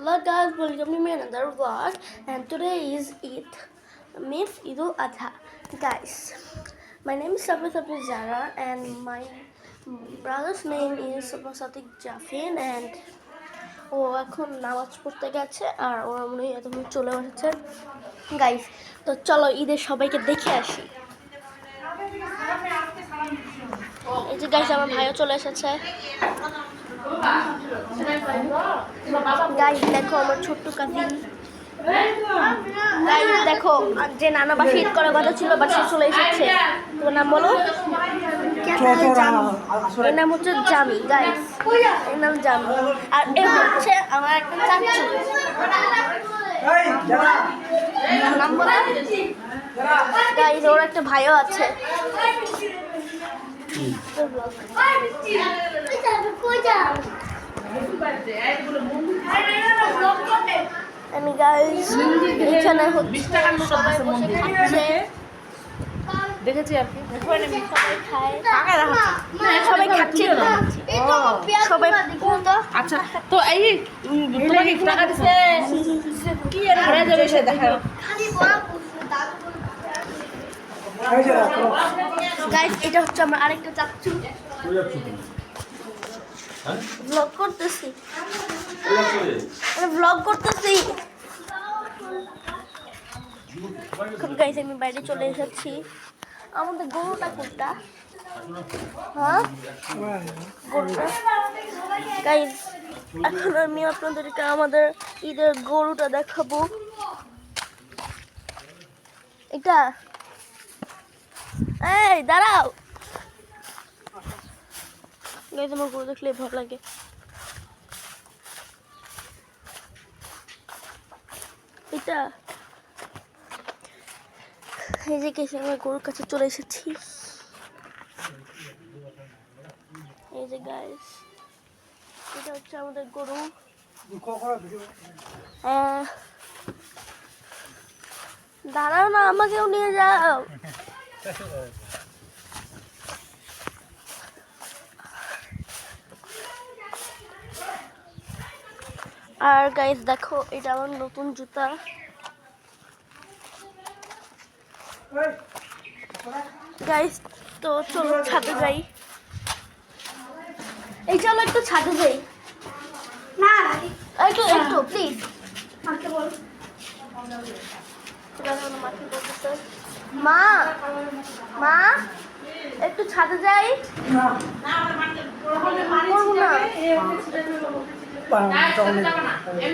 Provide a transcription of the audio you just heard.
Hello guys, welcome to my another vlog, and today is Eid, means Idul Adha. Guys, my name is Safi Zara and my brother's name is Sadiq Jafin, and ও এখন নামাজ পড়তে গেছে আর ওরা মনে হয় এখন চলে এসেছে। গাইস, তো চলো ঈদের সবাইকে দেখে আসি। এই যে গাইস, আমার ভাইও চলে এসেছে। গাইস দেখো আমার ছোট্ট কাজিন। গাইস দেখো, যে নানা বাসা ঈদ করার কথা ছিল বাসা চলে এসেছে। তোমার নাম বলো? এর নাম হচ্ছে জামি। গাইস এর নাম জামি, আর এ হচ্ছে আমার একটা চাচু। নাম বলো? গাইস ওর একটা ভাইও আছে। আমি গাইস এখানে হচ্ছে সবাই বসে খাচ্ছে, দেখেছি আর কি সবাই খায়, সবাই খাচ্ছে, সবাই পুরো। আচ্ছা তো এই তোমাকে টাকা দিছে কি এর ঘরে যাবে সে দেখা গাইস এটা হচ্ছে আমার আরেকটা চাচু। ব্লগ করতেছি, ব্লগ করতেছি। গাইস আমি বাইরে চলে এসেছি। আমাদের গরুটা কোনটা? হ্যাঁ গরুটা। গাইস এখন আমি আপনাদেরকে আমাদের ঈদের গরুটা দেখাবো। এটা এই দাঁড়াও। গাইস আমার গরু দেখলে ভালো লাগে। এটা এই যে গাইস আমরা গরুর কাছে চলে এসেছি। এই যে গাইস এটা হচ্ছে আমাদের গরু। দাঁড়াও না, আমাকেও নিয়ে যাও। আর গাইস দেখো এটা আমার নতুন জুতা। গাইস তো চলো ছাদে যাই। এই চলো একটু ছাদে যাই না, একটু একটু প্লিজ। মা মা একটু ছাদে যাই না।